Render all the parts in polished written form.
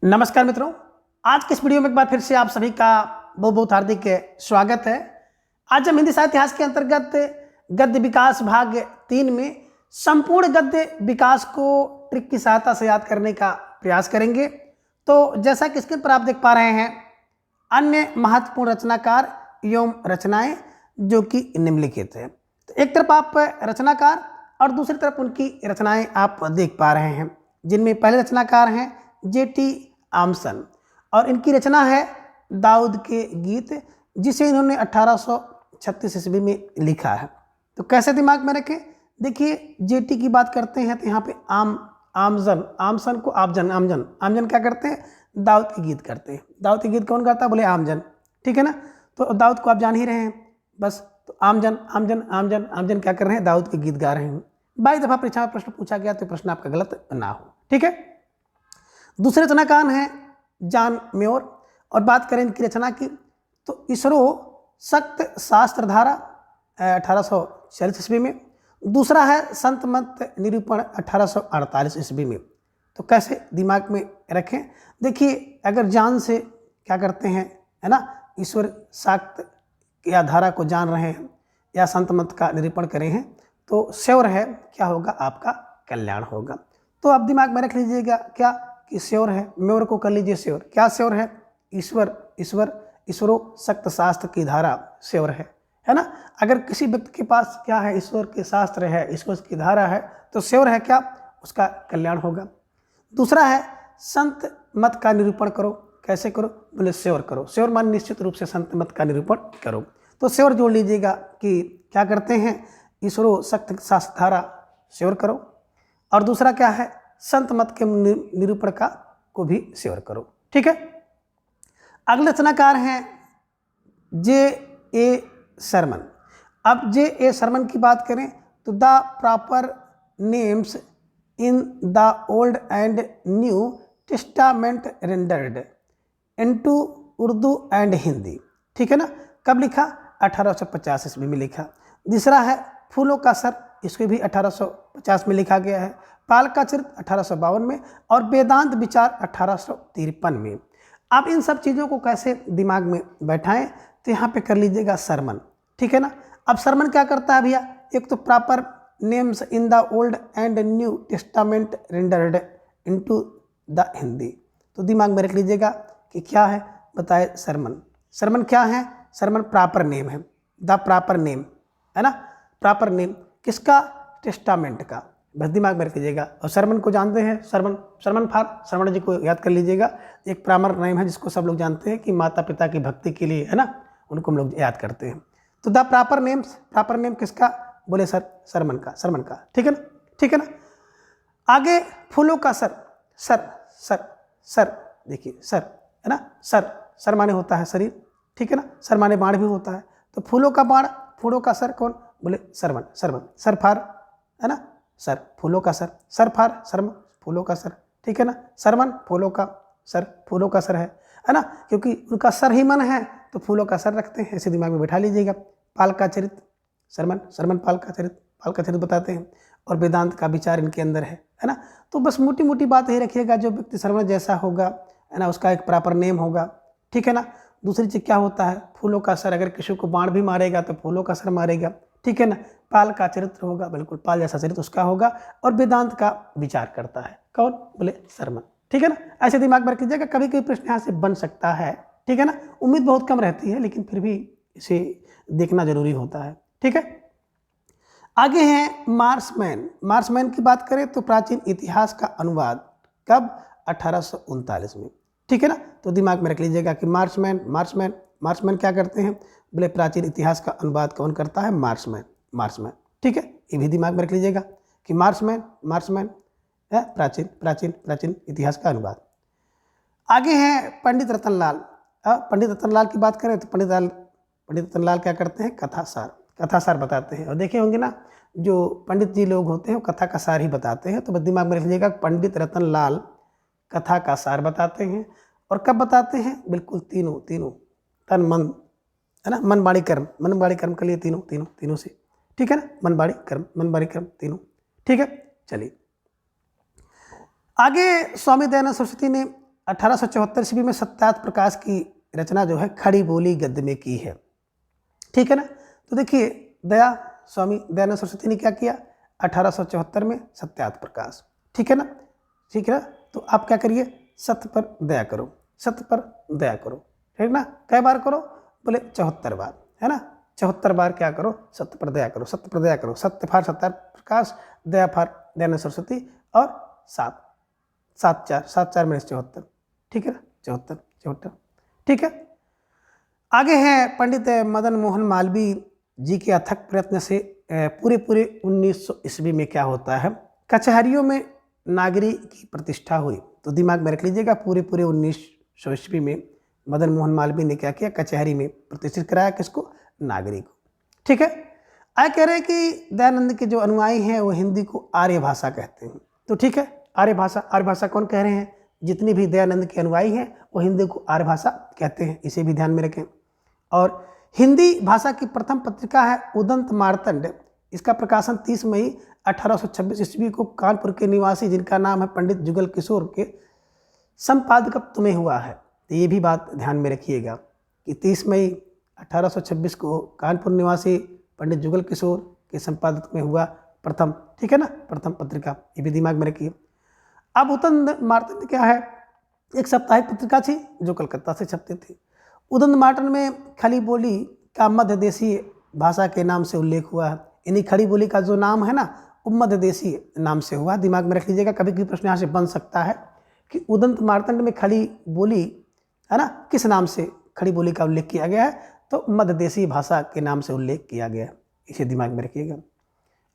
नमस्कार मित्रों, आज के इस वीडियो में एक बार फिर से आप सभी का बहुत बहुत हार्दिक स्वागत है। आज हम हिंदी साहित्य इतिहास के अंतर्गत गद्य विकास भाग 3 में संपूर्ण गद्य विकास को ट्रिक की सहायता से याद करने का प्रयास करेंगे। तो जैसा कि स्क्रीन पर आप देख पा रहे हैं, अन्य महत्वपूर्ण रचनाकार एवं रचनाएं जो कि निम्नलिखित है। तो एक तरफ आप रचनाकार और दूसरी तरफ उनकी रचनाएं आप देख पा रहे हैं, जिनमें पहले रचनाकार हैं जेटी आमसन और इनकी रचना है दाऊद के गीत, जिसे इन्होंने 1836 ईस्वी में लिखा है। तो कैसे दिमाग में रखें, देखिए जेटी की बात करते हैं तो यहाँ पे आमसन को आमजन क्या करते हैं, दाऊद के गीत करते हैं। दाऊद के गीत कौन गाता है, बोले आमजन, ठीक है ना। तो दाऊद को आप जान ही रहे हैं बस। तो आमजन क्या कर रहे हैं, दाऊद के गीत गा रहे हैं। 22 दफा परीक्षा में प्रश्न पूछा गया तो प्रश्न आपका गलत ना हो, ठीक है। दूसरे रचनाकार हैं जॉन म्योर और बात करें इनकी रचना की तो इसरो सक्त शास्त्र धारा 1846 ईस्वी में। दूसरा है संत मत निरूपण 1848 ईस्वी में। तो कैसे दिमाग में रखें, देखिए अगर जान से क्या करते हैं, है ना, ईश्वर शाक्त या धारा को जान रहे हैं या संत मत का निरूपण करे हैं तो श्योर है क्या होगा, आपका कल्याण होगा। तो आप दिमाग में रख लीजिएगा क्या कि श्योर है, म्योर को कर लीजिए श्योर। क्या श्योर है, ईश्वरो सक्त शास्त्र की धारा श्योर है ना। अगर किसी व्यक्ति के पास क्या है, ईश्वर के शास्त्र है, ईश्वर की धारा है, तो श्योर है क्या, उसका कल्याण होगा। दूसरा है संत मत का निरूपण करो। कैसे करो, बोले श्योर करो। श्योर मान निश्चित रूप से संत मत का निरूपण करो। तो श्योर जोड़ लीजिएगा कि क्या करते हैं, ईश्वरो सक्त शास्त्र धारा श्योर करो। और दूसरा क्या है, संत मत के निरूपण का को भी श्योर करो, ठीक है। अगले रचनाकार हैं जे ए शर्मन। अब जे ए शर्मन की बात करें तो the proper names in the old and new testament rendered into Urdu and Hindi, ठीक है ना। कब लिखा, 1850 ईस्वी में लिखा। दूसरा है फूलों का सर, इसको भी 1850 में लिखा गया है। पाल का चरित्र 1852 में और वेदांत विचार 1853 में। आप इन सब चीज़ों को कैसे दिमाग में बैठाएं, तो यहाँ पे कर लीजिएगा शर्मन, ठीक है ना। अब शर्मन क्या करता है भैया, एक तो proper names in the old and new testament rendered into the Hindi. तो दिमाग में रख लीजिएगा कि क्या है, बताए शर्मन। शर्मन क्या है, शर्मन प्रॉपर नेम है, द प्रॉपर नेम, है ना। प्रॉपर नेम किसका, टेस्टामेंट का, बस दिमाग में रख लीजिएगा। और शर्मन को जानते हैं, शर्मन जी को याद कर लीजिएगा। एक प्रामर नेम है जिसको सब लोग जानते हैं कि माता पिता की भक्ति के लिए, है ना, उनको हम लोग याद करते हैं। तो द प्रॉपर नेम किसका, बोले शर्मन का, ठीक है ना, ठीक है ना। आगे फूलों का सर देखिए, सर है ना, सर माने होता है शरीर, ठीक है ना। सर माने बाण भी होता है। तो फूलों का बाण, फूलों का सर कौन, बोले शर्मन। सर फार, है ना, सर फूलों का सर फार शर्म फूलों का सर, ठीक है ना। शर्मन फूलों का सर है ना, क्योंकि उनका सर ही मन है तो फूलों का सर रखते हैं, ऐसे दिमाग में बैठा लीजिएगा। पाल का चरित्र शर्मन पाल का चरित्र बताते हैं और वेदांत का विचार इनके अंदर है ना। तो बस मोटी मोटी बात यही रखिएगा, जो व्यक्ति शर्मन जैसा होगा, है ना, उसका एक प्रॉपर नेम होगा, ठीक है ना। दूसरी चीज़ क्या होता है, फूलों का सर, अगर किसी को बाण भी मारेगा तो फूलों का सर मारेगा, ठीक है ना। पाल का चरित्र होगा, बिल्कुल पाल जैसा चरित्र उसका होगा और वेदांत का विचार करता है, कौन, बोले शर्मन, ठीक है ना। ऐसे दिमाग में रख लीजिएगा, कभी कभी प्रश्न यहाँ से बन सकता है, ठीक है ना। उम्मीद बहुत कम रहती है लेकिन फिर भी इसे देखना जरूरी होता है, ठीक है। आगे हैं मार्समैन की बात करें तो प्राचीन इतिहास का अनुवाद कब, 1839 में, ठीक है ना। तो दिमाग में रख लीजिएगा कि मार्समैन क्या करते हैं, बोले प्राचीन इतिहास का अनुवाद कौन करता है, मार्समैन, ठीक है। ये भी दिमाग में रख लीजिएगा कि मार्समैन है प्राचीन इतिहास का अनुवाद। आगे हैं पंडित रतनलाल की बात करें तो पंडित रतनलाल क्या करते हैं, कथा सार बताते हैं। और देखे होंगे ना, जो पंडित जी लोग होते हैं वो कथा का सार ही बताते हैं। तो बस दिमाग में रख लीजिएगा, पंडित रतनलाल कथा का सार बताते हैं। और कब बताते हैं, बिल्कुल तीनों तन मन, है ना, मन बाणी कर्म के लिए तीनों से, ठीक है ना। मन बाणी कर्म तीनों, ठीक है। चलिए आगे स्वामी दयानंद सरस्वती ने 1874 ईस्वी में सत्यार्थ प्रकाश की रचना जो है खड़ी बोली गद्य में की है। ठीक है ना। तो देखिए स्वामी दयानंद सरस्वती ने क्या किया, 1874 में सत्यार्थ प्रकाश। ठीक है ना, ठीक है ना। तो आप क्या करिए, सत्य पर दया करो, सत्य पर दया करो। ठीक ना, कई बार करो, बोले 74 बार, है ना। 74 बार क्या करो, सत्य पर दया करो, सत्य पर दया करो। सत्य फार सत्यार्थ प्रकाश, दया फार दयानंद सरस्वती, और 7 में 74। ठीक है ना, 74। ठीक है। आगे है पंडित मदन मोहन मालवीय जी के अथक प्रयत्न से पूरे 1900 ईस्वी में क्या होता है, कचहरियों में नागरी की प्रतिष्ठा हुई। तो दिमाग में रख लीजिएगा, पूरे 1900 ईस्वी में मदन मोहन मालवीय ने क्या किया, कचहरी में प्रतिष्ठित कराया, किसको, नागरी को। ठीक है। आगे कह रहे हैं कि दयानंद के जो अनुयायी हैं वो हिंदी को आर्य भाषा कहते हैं। तो ठीक है, आर्य भाषा कौन कह रहे हैं, जितनी भी दयानंद के अनुयायी हैं वो हिंदी को आर्य भाषा कहते हैं, इसे भी ध्यान में रखें। और हिंदी भाषा की प्रथम पत्रिका है उदंत मार्तंड। इसका प्रकाशन 30 मई 1826 ईस्वी को कानपुर के निवासी, जिनका नाम है पंडित जुगल किशोर, के संपादकत्व में हुआ है। तो ये भी बात ध्यान में रखिएगा कि 30 मई 1826 को कानपुर निवासी पंडित जुगल किशोर के संपादक में हुआ प्रथम, ठीक है ना, प्रथम पत्रिका, ये भी दिमाग में रखिए। अब उदंत मार्तंड क्या है, एक साप्ताहिक पत्रिका थी जो कलकत्ता से छपती थी। उदंत मार्तंड में खड़ी बोली का मध्य देशीय भाषा के नाम से उल्लेख हुआ है। यानी खड़ी बोली का जो नाम है ना, वो मध्य देशीय नाम से हुआ। दिमाग में रख लीजिएगा, कभी भी प्रश्न यहाँ से बन सकता है कि उदंत मार्तंड में खड़ी बोली है ना, किस नाम से खड़ी बोली का उल्लेख किया गया है, तो मध्य देशीय भाषा के नाम से उल्लेख किया गया है, इसे दिमाग में रखिएगा।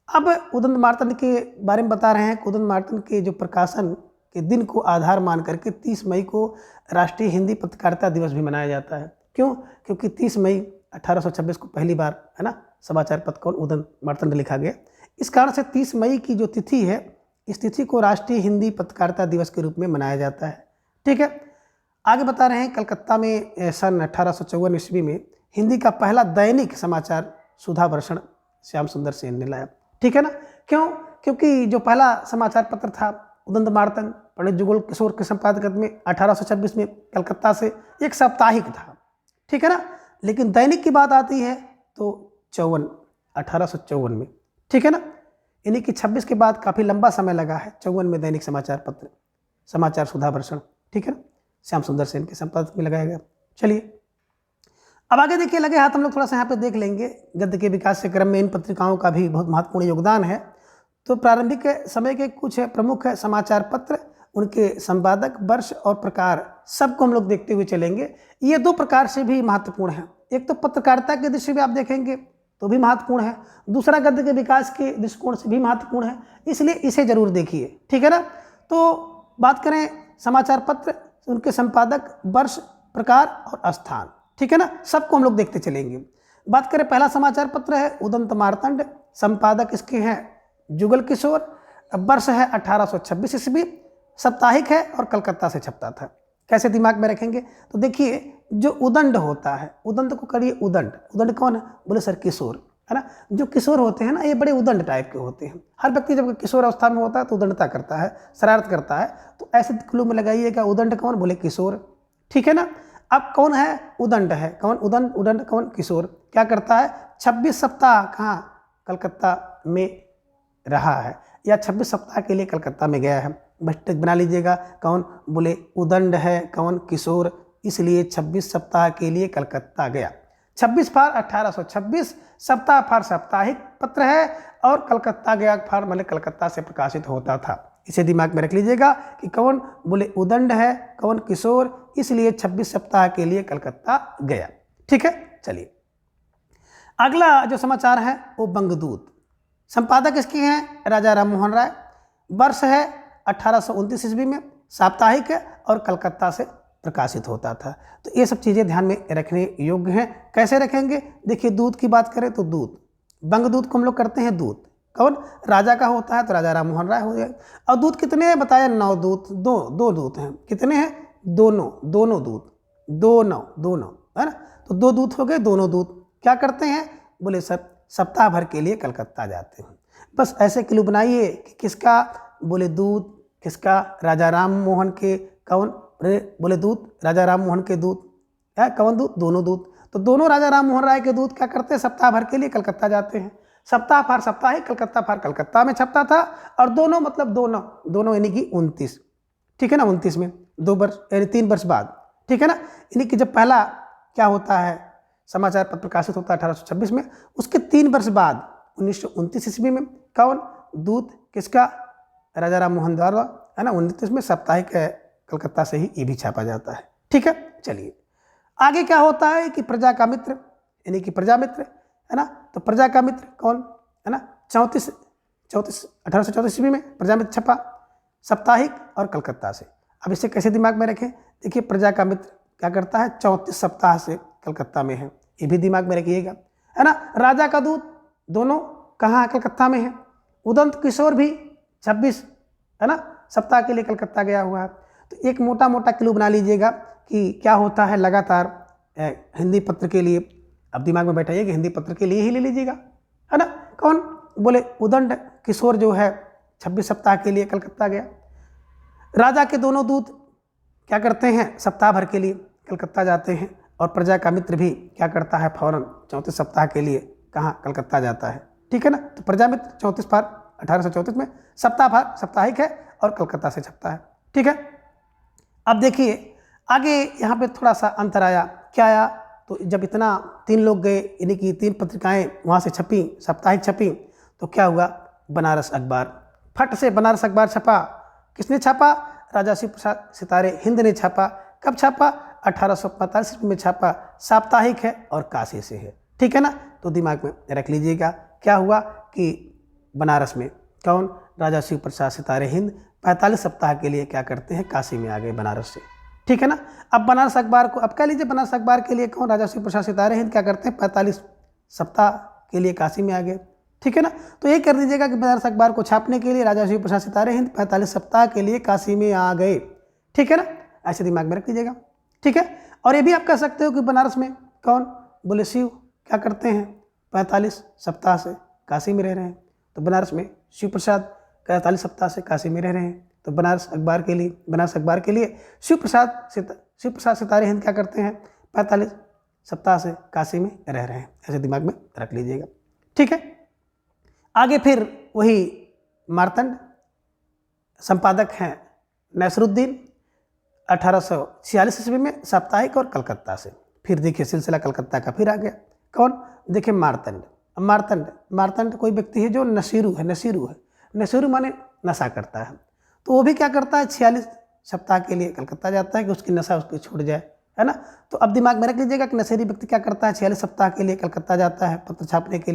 अब उदंत मार्तंड के बारे में बता रहे हैं कि उदंत मार्तंड के जो प्रकाशन के दिन को आधार मान करके 30 मई को राष्ट्रीय हिंदी पत्रकारिता दिवस भी मनाया जाता है। क्यों? क्योंकि 30 मई 1826 को पहली बार, है ना, समाचार पत्र कौन, उदंत मार्तंड लिखा गया। इस कारण से 30 मई की जो तिथि है, इस तिथि को राष्ट्रीय हिंदी पत्रकारिता दिवस के रूप में मनाया जाता है। ठीक है। आगे बता रहे हैं, कलकत्ता में सन 1854 ईस्वी में हिंदी का पहला दैनिक समाचार सुधा वर्षण श्याम सुंदर सेन ने लाया। ठीक है ना। क्यों? क्योंकि जो पहला समाचार पत्र था उदंत मार्तंड पंडित जुगल किशोर के संपादकत्व में 1826 में कलकत्ता से, एक साप्ताहिक था। ठीक है ना। लेकिन दैनिक की बात आती है तो 1854 में। ठीक है ना। यानी कि 26 के बाद काफ़ी लंबा समय लगा है, 54 में दैनिक समाचार पत्र समाचार सुधा वर्षण, ठीक है ना, श्याम सुंदर सेन के संपादक में लगाया गया। चलिए अब आगे देखिए, लगे हाथ हम लोग थोड़ा सा यहाँ पे देख लेंगे। गद्य के विकास के क्रम में इन पत्रिकाओं का भी बहुत महत्वपूर्ण योगदान है। तो प्रारंभिक समय के कुछ प्रमुख समाचार पत्र, उनके संपादक, वर्ष और प्रकार, सबको हम लोग देखते हुए चलेंगे। ये 2 प्रकार से भी महत्वपूर्ण है। एक तो पत्रकारिता के दृष्टि से आप देखेंगे तो भी महत्वपूर्ण है, दूसरा गद्य के विकास के दृष्टिकोण से भी महत्वपूर्ण है, इसलिए इसे जरूर देखिए। ठीक है ना। तो बात करें समाचार पत्र, उनके संपादक, वर्ष, प्रकार और स्थान, ठीक है ना, सबको हम लोग देखते चलेंगे। बात करें, पहला समाचार पत्र है उदंत मार्तंड, संपादक इसके हैं जुगल किशोर, वर्ष है 1826 ईस्वी, साप्ताहिक है और कलकत्ता से छपता था। कैसे दिमाग में रखेंगे, तो देखिए जो उदंड होता है, उदंड को करिए उदंड। उदंड कौन है, बोले सर किशोर, है ना। जो किशोर होते हैं ना, ये बड़े उदंड टाइप के होते हैं। हर व्यक्ति जब किशोर अवस्था में होता है तो उदंडता करता है, शरारत करता है। तो ऐसे क्लू में लगाइएगा, उदंड कौन, बोले किशोर। ठीक है ना। अब कौन है, उदंड है, कौन, उदंड, उदंड कौन, किशोर। क्या करता है, 26 सप्ताह कहाँ, कलकत्ता में रहा है, या 26 सप्ताह के लिए कलकत्ता में गया है। बस टिक बना लीजिएगा, कौन, बोले उदंड है, कौन, किशोर, इसलिए 26 सप्ताह के लिए कलकत्ता गया। 26 फार 1826, सप्ताह फार साप्ताहिक पत्र है, और कलकत्ता गया फार मतलब कलकत्ता से प्रकाशित होता था। इसे दिमाग में रख लीजिएगा कि कौन, बोले उदंड है, कौन, किशोर, इसलिए 26 सप्ताह के लिए कलकत्ता गया। ठीक है। चलिए अगला जो समाचार है वो बंगदूत, संपादक इसके हैं राजा राम मोहन राय, वर्ष है 1829 ईस्वी में, साप्ताहिक है और कलकत्ता से प्रकाशित होता था। तो ये सब चीज़ें ध्यान में रखने योग्य हैं। कैसे रखेंगे, देखिए दूत की बात करें तो दूत, बंगदूत को हम लोग करते हैं दूत, कौन, राजा का होता है तो राजा राम मोहन राय हो जाए। और दूत कितने हैं बताया, 9 दूत, दो दूत हैं। कितने हैं, दोनों दूत, 2 है ना। तो 2 दूत हो गए, दोनों दूत क्या करते हैं, बोले सर सप्ताह भर के लिए कलकत्ता जाते हैं। बस ऐसे क्लू बनाइए कि किसका, बोले दूत, किसका, राजा राम मोहन के, कौन, बोले दूत, राजा राम मोहन के दूत, कौन दूत? दोनों दूत। तो दोनों राजा राम मोहन राय के दूत क्या करते हैं? सप्ताह भर के लिए कलकत्ता जाते हैं। सप्ताह फार साप्ताहिक, कलकत्ता फार कलकत्ता में छपता था। और दोनों मतलब दोनों दोनों यानी कि 29, ठीक है ना, 29 में 2 वर्ष यानी 3 वर्ष बाद, ठीक है ना। यानी कि जब पहला क्या होता है समाचार पत्र प्रकाशित होता है 1826 में, उसके 3 वर्ष बाद 1929 ईस्वी में कौन दूत? किसका? राजा राम मोहन द्वारा, है ना। 29 में साप्ताहिक कलकत्ता से ही ये भी छापा जाता है, ठीक है। चलिए आगे क्या होता है कि प्रजा का मित्र यानी कि प्रजा मित्र, है ना। तो प्रजा का मित्र कौन, है ना, 1834 ईस्वी में प्रजा मित्र छपा साप्ताहिक और कलकत्ता से। अब इसे कैसे दिमाग में रखें? देखिए प्रजा का मित्र क्या करता है? 34 सप्ताह से कलकत्ता में है, ये भी दिमाग में रखिएगा, है ना। राजा का दूत दोनों कहाँ है? कलकत्ता में है। उदंत किशोर भी 26, है ना, सप्ताह के लिए कलकत्ता गया हुआ है। तो एक मोटा मोटा क्लू बना लीजिएगा कि क्या होता है लगातार हिंदी पत्र के लिए। अब दिमाग में बैठाइए कि हिंदी पत्र के लिए ही ले लीजिएगा, है ना। कौन? बोले उदंड किशोर जो है 26 सप्ताह के लिए कलकत्ता गया। राजा के दोनों दूत क्या करते हैं? सप्ताह भर के लिए कलकत्ता जाते हैं। और प्रजा का मित्र भी क्या करता है? फौरन 34 सप्ताह के लिए कहाँ? कलकत्ता जाता है, ठीक है ना। तो प्रजा मित्र 34 फार 1834 में सप्ताह फार साप्ताहिक है और कलकत्ता से छपता है, ठीक है। अब देखिए आगे यहाँ पे थोड़ा सा अंतर आया। क्या आया? तो जब इतना 3 लोग गए यानी कि 3 पत्रिकाएं वहाँ से छपी, साप्ताहिक छपी, तो क्या हुआ? बनारस अखबार फट से बनारस अखबार छपा। किसने छापा? राजा शिव प्रसाद सितारे हिंद ने छापा। कब छापा? 1845 ईस्वी में छापा। साप्ताहिक है और काशी से है, ठीक है ना। तो दिमाग में रख लीजिएगा क्या हुआ कि बनारस में कौन? राजा शिव प्रसाद सितारे हिंद 45 सप्ताह के लिए क्या करते हैं? काशी में आ गए बनारस से, ठीक है ना। अब बनारस अखबार को अब कह लीजिए बनारस अखबार के लिए कौन? राजा शिव प्रसाद सितारे हिंद क्या करते हैं? 45 सप्ताह के लिए काशी में आ गए, ठीक है ना। तो ये कर दीजिएगा कि बनारस अखबार को छापने के लिए राजा शिव प्रसाद सितारे हिंद 45 सप्ताह के लिए काशी में आ गए, ठीक है ना। ऐसे दिमाग में रख लीजिएगा, ठीक है। और ये भी आप कह सकते हो कि बनारस में कौन? बोले शिव क्या करते हैं? 45 सप्ताह से काशी में रह रहे हैं। तो बनारस में शिव प्रसाद 45 सप्ताह से काशी में रह रहे हैं। तो बनारस अखबार के लिए शिव प्रसाद सितारे हिंद क्या करते हैं? 45 सप्ताह से काशी में रह रहे हैं। ऐसे दिमाग में रख लीजिएगा, ठीक है। आगे फिर वही मार्तंड संपादक हैं नसरुद्दीन 1846 ईस्वी में साप्ताहिक और कलकत्ता से। फिर देखिए सिलसिला कलकत्ता का फिर आ गया। कौन? देखिए मार्तंड कोई व्यक्ति है जो नसीरू है। नसीरू माने नशा करता है। तो वो भी क्या करता है? 46 सप्ताह के लिए कलकत्ता जाता है कि उसकी नशा उसकी छूट जाए, है ना। तो अब दिमाग में रख लीजिएगा कि नशेरी व्यक्ति क्या करता है? 46 सप्ताह के लिए कलकत्ता जाता है पत्र छापने के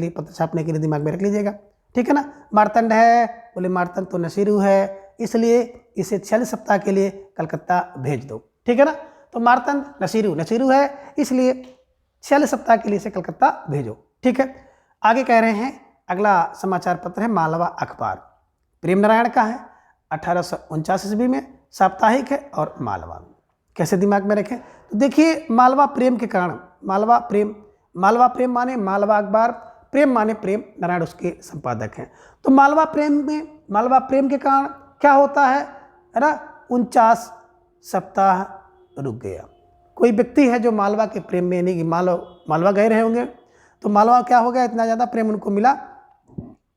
लिए दिमाग में रख लीजिएगा, ठीक है ना। मार्तंड है, बोले मार्तंड तो नसीरू है, इसलिए इसे 46 सप्ताह के लिए कलकत्ता भेज दो, ठीक है ना। तो मार्तंड नसीरू है, इसलिए 46 सप्ताह के लिए इसे कलकत्ता भेजो, ठीक है। आगे कह रहे हैं अगला समाचार पत्र है मालवा अखबार, प्रेम नारायण का है, 1849 ईस्वी में साप्ताहिक है और मालवा। कैसे दिमाग में रखें? तो देखिए मालवा प्रेम के कारण, मालवा प्रेम माने मालवा अखबार, प्रेम माने प्रेम नारायण उसके संपादक हैं। तो मालवा प्रेम के कारण क्या होता है ना, 49 सप्ताह रुक गया। कोई व्यक्ति है जो मालवा के प्रेम में यानी कि मालवा गए रहे होंगे, तो मालवा क्या हो गया, इतना ज़्यादा प्रेम उनको मिला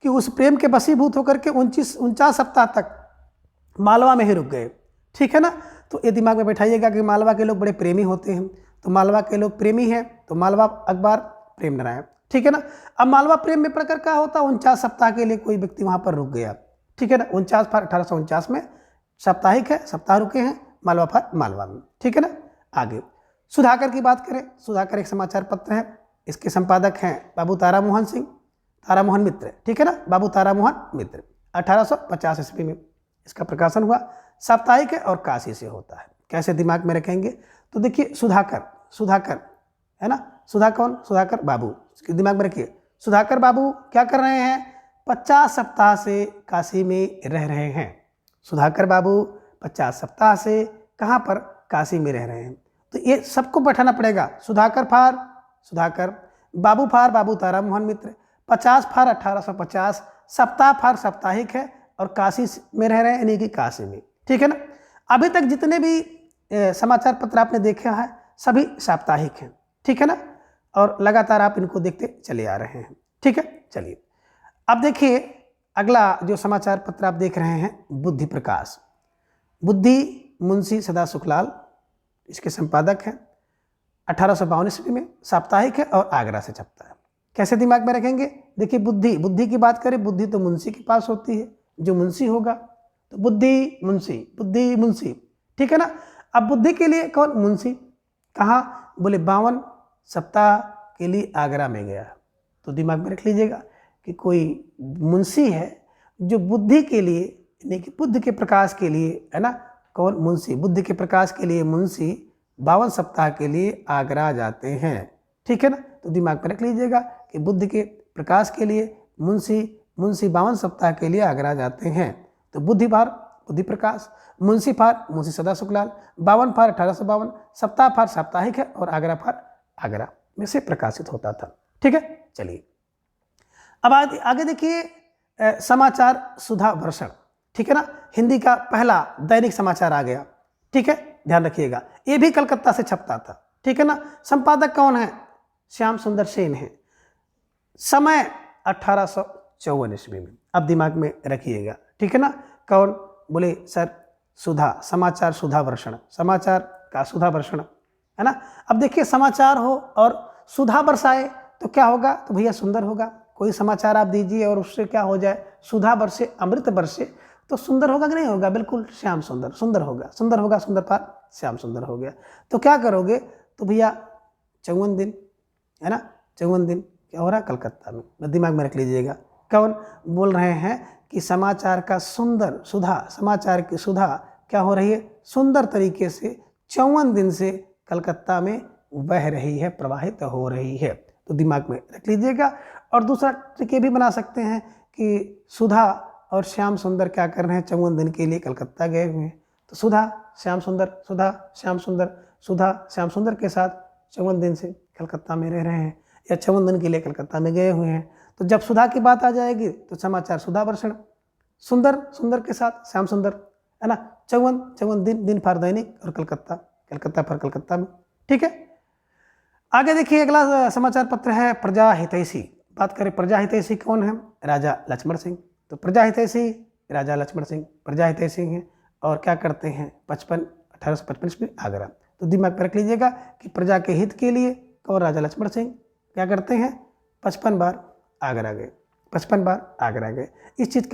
कि उस प्रेम के वशीभूत होकर के 49 सप्ताह तक मालवा में ही रुक गए, ठीक है ना। तो ये दिमाग में बैठाइएगा कि मालवा के लोग बड़े प्रेमी होते हैं, तो मालवा के लोग प्रेमी हैं, तो मालवा अखबार प्रेम नारायण, ठीक है ना। अब मालवा प्रेम में पढ़कर क्या होता है, 49 सप्ताह के लिए कोई व्यक्ति वहाँ पर रुक गया, ठीक है ना। 49 फार 1849 में साप्ताहिक है, सप्ताह रुके हैं, मालवा फार मालवा में, ठीक है ना। आगे सुधाकर की बात करें, सुधाकर एक समाचार पत्र है, इसके संपादक हैं बाबू तारामोहन मित्र, ठीक है ना, बाबू तारामोहन मित्र। 1850 ईस्वी में इसका प्रकाशन हुआ, साप्ताहिक है और काशी से होता है। कैसे दिमाग में रखेंगे? तो देखिए सुधाकर है ना, सुधाकर बाबू, इसके दिमाग में रखिए। सुधाकर बाबू क्या कर रहे हैं, 50 सप्ताह से काशी में रह रहे हैं। सुधाकर बाबू 50 सप्ताह से कहाँ पर, काशी में रह रहे हैं। तो ये सबको बैठाना पड़ेगा, सुधाकर, बाबू फार बाबू तारामोहन मित्र, 50 फार 1850, सप्ताह फार साप्ताहिक है और काशी में रह रहे हैं यानी कि काशी में, ठीक है ना। अभी तक जितने भी समाचार पत्र आपने देखा है सभी साप्ताहिक हैं, ठीक है ना, और लगातार आप इनको देखते चले आ रहे हैं, ठीक है। चलिए अब देखिए अगला जो समाचार पत्र आप देख रहे हैं बुद्धि प्रकाश। बुद्धि मुंशी सदा सुखलाल इसके संपादक हैं। 1852 ईस्वी में साप्ताहिक है और आगरा से छपता है। कैसे दिमाग में रखेंगे, देखिए बुद्धि की बात करें, बुद्धि तो मुंशी के पास होती है, जो मुंशी होगा तो बुद्धि मुंशी, ठीक है ना। अब बुद्धि के लिए कौन मुंशी, कहाँ, बोले 52 सप्ताह के लिए आगरा में गया। तो दिमाग में रख लीजिएगा कि कोई मुंशी है जो बुद्धि के लिए, यानी कि बुद्ध के प्रकाश के लिए, है ना, कौन मुंशी, बुद्ध के प्रकाश के लिए मुंशी 52 सप्ताह के लिए आगरा जाते हैं, ठीक है ना। तो दिमाग में रख लीजिएगा कि बुद्ध के प्रकाश के लिए मुंशी 52 सप्ताह के लिए आगरा जाते हैं। तो बुद्धि फार बुद्धि प्रकाश, मुंशी फार मुंशी सदा सुखलाल, 52 फार 1852, सप्ताह फार साप्ताहिक है और आगरा फार आगरा में से प्रकाशित होता था, ठीक है। चलिए अब आगे देखिए समाचार सुधा वर्षण, ठीक है ना, हिंदी का पहला दैनिक समाचार आ गया, ठीक है, ध्यान रखिएगा। ये भी कलकत्ता से छपता था, ठीक है ना। संपादक कौन है, श्याम सुंदर सेन है। समय 1854 ईस्वी में। अब दिमाग में रखिएगा, ठीक है ना। कौन, बोले सर सुधा, समाचार सुधा वर्षण, समाचार का सुधा वर्षण, है ना। अब देखिए समाचार हो और सुधा बरसाए तो क्या होगा, तो भैया सुंदर होगा। कोई समाचार आप दीजिए और उससे क्या हो जाए, सुधा बरसे, अमृत बरसे, तो सुंदर होगा कि नहीं होगा, बिल्कुल श्याम सुंदर, सुंदर होगा, सुंदर पार श्याम सुंदर हो गया। तो क्या करोगे, तो भैया 54 दिन, है ना, 54 दिन क्या हो रहा है कलकत्ता में। दिमाग में रख लीजिएगा। कौन बोल रहे हैं कि समाचार का सुंदर सुधा, समाचार की सुधा क्या हो रही है, सुंदर तरीके से 54 दिन से कलकत्ता में बह रही है, प्रवाहित हो रही है। तो दिमाग में रख लीजिएगा। और दूसरा ट्रिक ये भी बना सकते हैं कि सुधा और श्याम सुंदर क्या कर रहे हैं, 54 दिन के लिए कलकत्ता गए हुए हैं। तो सुधा श्याम सुंदर, सुधा श्याम सुंदर, सुधा श्याम सुंदर के साथ 54 दिन से कलकत्ता में रह रहे हैं या 54 दिन के लिए कलकत्ता में गए हुए हैं। तो जब सुधा की बात आ जाएगी तो समाचार सुधा वर्षण, सुंदर के साथ श्याम सुंदर, है ना, 54 दिन फार दैनिक और कलकत्ता फार कलकत्ता में, ठीक है। आगे देखिए अगला समाचार पत्र है प्रजा हितैषी। बात करें प्रजा हितैषी कौन है, राजा लक्ष्मण सिंह। तो प्रजा हितैषी राजा लक्ष्मण सिंह प्रजा हितैषी हैं और क्या करते हैं, 1855 में आगरा। तो दिमाग में रख लीजिएगा कि प्रजा के हित के लिए कौन, राजा लक्ष्मण सिंह क्या करते हैं, 55 बार आगरा गए, 55 बार आगरा गए। इस चीज़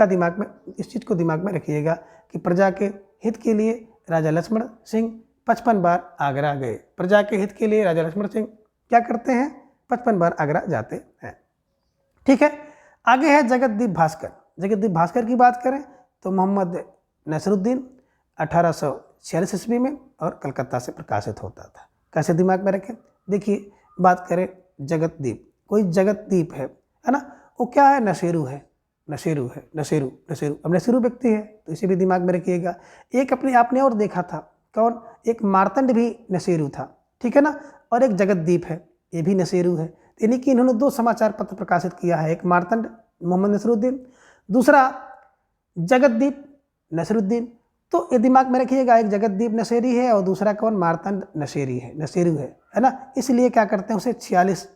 को दिमाग में रखिएगा कि प्रजा के हित के लिए राजा लक्ष्मण सिंह 55 बार आगरा गए। प्रजा के हित के लिए राजा लक्ष्मण सिंह क्या करते हैं, 55 बार आगरा जाते हैं, ठीक है। आगे है जगतदीप भास्कर। जगतदीप भास्कर की बात करें तो मोहम्मद नसरुद्दीन 1846 ईस्वी में और कलकत्ता से प्रकाशित होता था। कैसे दिमाग में रखें, देखिए बात करें जगतदीप, कोई जगतदीप है ना, वो क्या है, नशेरू है, नशेरू। अब नशेरू व्यक्ति है तो इसे भी दिमाग में रखिएगा। एक अपने आपने और देखा था, कौन, एक मार्तंड भी नशेरू था, ठीक है ना, और एक जगतदीप है, ये भी नशेरू है। यानी कि इन्होंने 2 समाचार पत्र प्रकाशित किया है, एक मार्तंड मोहम्मद नसरुद्दीन, दूसरा जगतदीप नसरुद्दीन। तो ये दिमाग में रखिएगा, एक जगतदीप नशेरी है और दूसरा कौन, मार्तंड नशेरू है ना। इसलिए क्या करते हैं, उसे 46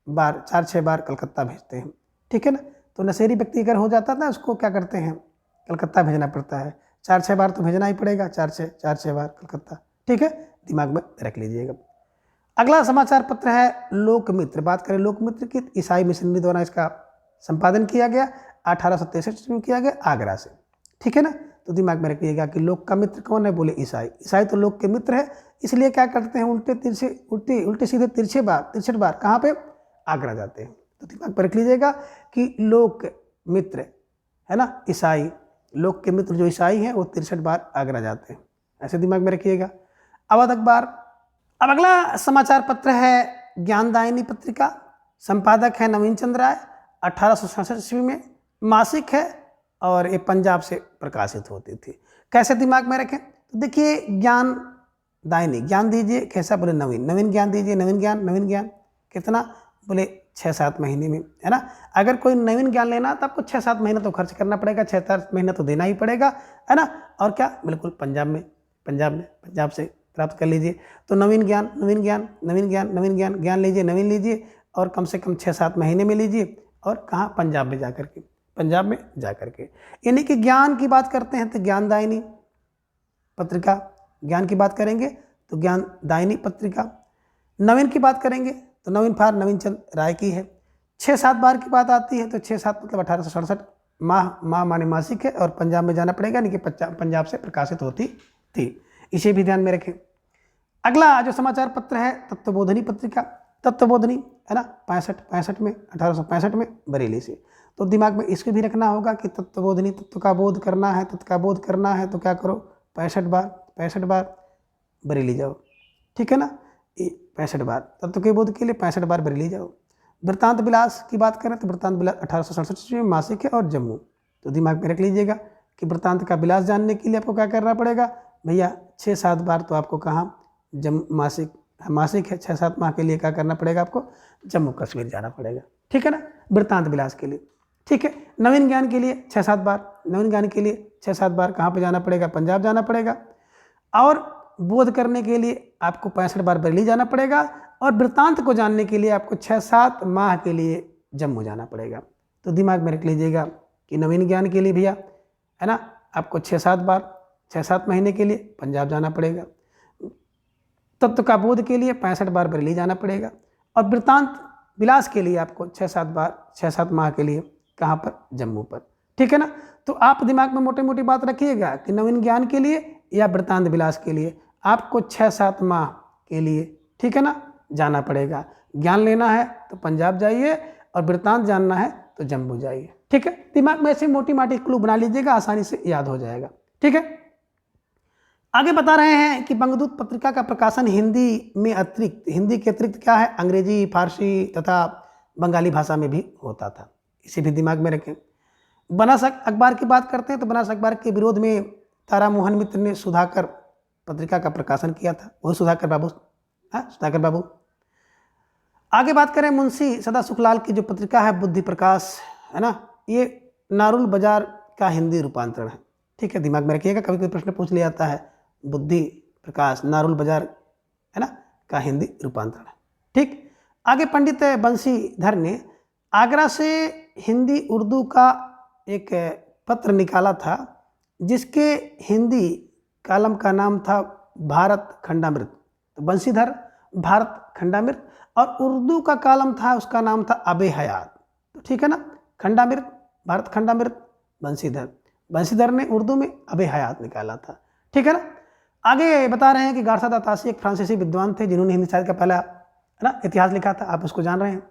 बार 4-6 बार कलकत्ता भेजते हैं, ठीक है ना। तो नशेरी व्यक्ति अगर हो जाता था उसको क्या करते हैं, कलकत्ता भेजना पड़ता है। 4-6 बार तो भेजना ही पड़ेगा, 4-6 बार कलकत्ता, ठीक है, दिमाग में रख लीजिएगा। अगला समाचार पत्र है लोकमित्र। बात करें लोकमित्र की, ईसाई मिशनरी द्वारा इसका संपादन किया गया, 1863 में किया गया आगरा से, ठीक है ना। तो दिमाग में रखिएगा कि लोक का मित्र कौन है, बोले ईसाई तो लोक के मित्र है, इसलिए क्या करते हैं, उल्टे सीधे 63 बार कहाँ पे, आगरा जाते हैं। तो दिमाग पर रख लीजिएगा कि लोक मित्र, है ना, ईसाई, लोक के मित्र जो ईसाई हैं वो 63 बार आगरा जाते हैं, ऐसे दिमाग में रखिएगा। अवध अखबार। अब अगला समाचार पत्र है ज्ञानदायिनी पत्रिका। संपादक है नवीन चंद्र राय, 1867 ईस्वी में, मासिक है और ये पंजाब से प्रकाशित होती थी। कैसे दिमाग में रखें, तो देखिए ज्ञानदायिनी, ज्ञान दीजिए, कैसा, बोले नवीन ज्ञान दीजिए, नवीन ज्ञान कितना, बोले 6-7 महीने में, है ना। अगर कोई नवीन ज्ञान लेना तो आपको 6-7 महीना तो खर्च करना पड़ेगा, 6-7 महीना तो देना ही पड़ेगा, है ना। और क्या, बिल्कुल पंजाब से प्राप्त कर लीजिए। तो नवीन ज्ञान नवीन ज्ञान नवीन ज्ञान नवीन ज्ञान ज्ञान लीजिए, नवीन लीजिए और कम से कम 6-7 महीने में लीजिए। और कहाँ? पंजाब में जा करके, पंजाब में जा करके। यानी कि ज्ञान की बात करते हैं तो ज्ञानदायिनी पत्रिका, ज्ञान की बात करेंगे तो ज्ञानदायिनी पत्रिका। नवीन की बात करेंगे तो नवीन फार नवीन चंद राय की है। 6-7 बार की बात आती है तो 6-7 मतलब 1867 माह माने मासिक है और पंजाब में जाना पड़ेगा, यानी कि पंजाब से प्रकाशित होती थी। इसे भी ध्यान में रखें। अगला जो समाचार पत्र है तत्वबोधिनी पत्रिका, तत्वबोधिनी है ना, 65 में 1865 में बरेली से। तो दिमाग में इसको भी रखना होगा कि तत्वबोधिनी, तत्व का बोध करना है, तत्व का बोध करना है तो क्या करो? 65 बार बरेली जाओ, ठीक है ना। 65 बार तत्व के बोध के लिए 65 बार बरेली जाओ। वृत्तांत विलास की बात करें तो वृत्तांत विलास 1867 में मासिक है और जम्मू। तो दिमाग में रख लीजिएगा कि वृत्तांत का विलास जानने के लिए आपको क्या करना पड़ेगा भैया? 6-7 बार तो आपको कहाँ? मासिक है, 6-7 माह के लिए क्या करना पड़ेगा आपको? जम्मू कश्मीर जाना पड़ेगा, ठीक है ना, वृत्तांत विलास के लिए, ठीक है। नवीन ज्ञान के लिए 6-7 बार, नवीन ज्ञान के लिए 6-7 बार कहाँ पे जाना पड़ेगा? पंजाब जाना पड़ेगा। और बोध करने के लिए आपको 65 बार बरेली जाना पड़ेगा और वृत्तांत को जानने के लिए आपको 6-7 माह के लिए जम्मू जाना पड़ेगा। तो दिमाग में रख लीजिएगा कि नवीन ज्ञान के लिए भैया है ना, आपको 6-7 बार 6-7 महीने के लिए पंजाब जाना पड़ेगा। तत्व का बोध के लिए 65 बार बरेली जाना पड़ेगा और वृत्तांत विलास के लिए आपको 6-7 बार 6-7 माह के लिए कहाँ पर? जम्मू पर, ठीक है ना। तो आप दिमाग में मोटी मोटी बात रखिएगा कि नवीन ज्ञान के लिए या वृत्तांत विलास के लिए आपको 6-7 माह के लिए, ठीक है ना, जाना पड़ेगा। ज्ञान लेना है तो पंजाब जाइए और वृत्तांत जानना है तो जम्मू जाइए, ठीक है। दिमाग में ऐसे मोटी माटी क्लू बना लीजिएगा, आसानी से याद हो जाएगा, ठीक है। आगे बता रहे हैं कि बंगदूत पत्रिका का प्रकाशन हिंदी में अतिरिक्त, हिंदी के अतिरिक्त क्या है? अंग्रेजी, फारसी तथा बंगाली भाषा में भी होता था। इसे भी दिमाग में रखें। बनास अखबार की बात करते हैं तो बनास अखबार के विरोध में तारा मोहन मित्र ने सुधाकर पत्रिका का प्रकाशन किया था। वही सुधाकर बाबू, सुधाकर बाबू। आगे बात करें मुंशी सदा सुखलाल की जो पत्रिका है बुद्धि प्रकाश, है ना, ये नारुल बाजार का हिंदी रूपांतरण है, ठीक है। दिमाग में रखिएगा, कभी कोई प्रश्न पूछ लिया जाता है, बुद्धि प्रकाश नारुल बाजार है ना का हिंदी रूपांतरण है, ठीक। आगे पंडित बंशीधर ने आगरा से हिंदी उर्दू का एक पत्र निकाला था जिसके हिंदी कालम का नाम था भारत खंडामृत। तो बंशीधर भारत खंडामृत और उर्दू का कालम था, उसका नाम था अबे हयात। तो ठीक है ना, खंडामृत, भारत खंडामृत, बंशीधर ने उर्दू में अबे हयात निकाला था, ठीक है ना। आगे बता रहे हैं कि गारसा दा तासी एक फ्रांसीसी विद्वान थे जिन्होंने हिंदी साहित्य का पहला है ना इतिहास लिखा था, आप उसको जान रहे हैं।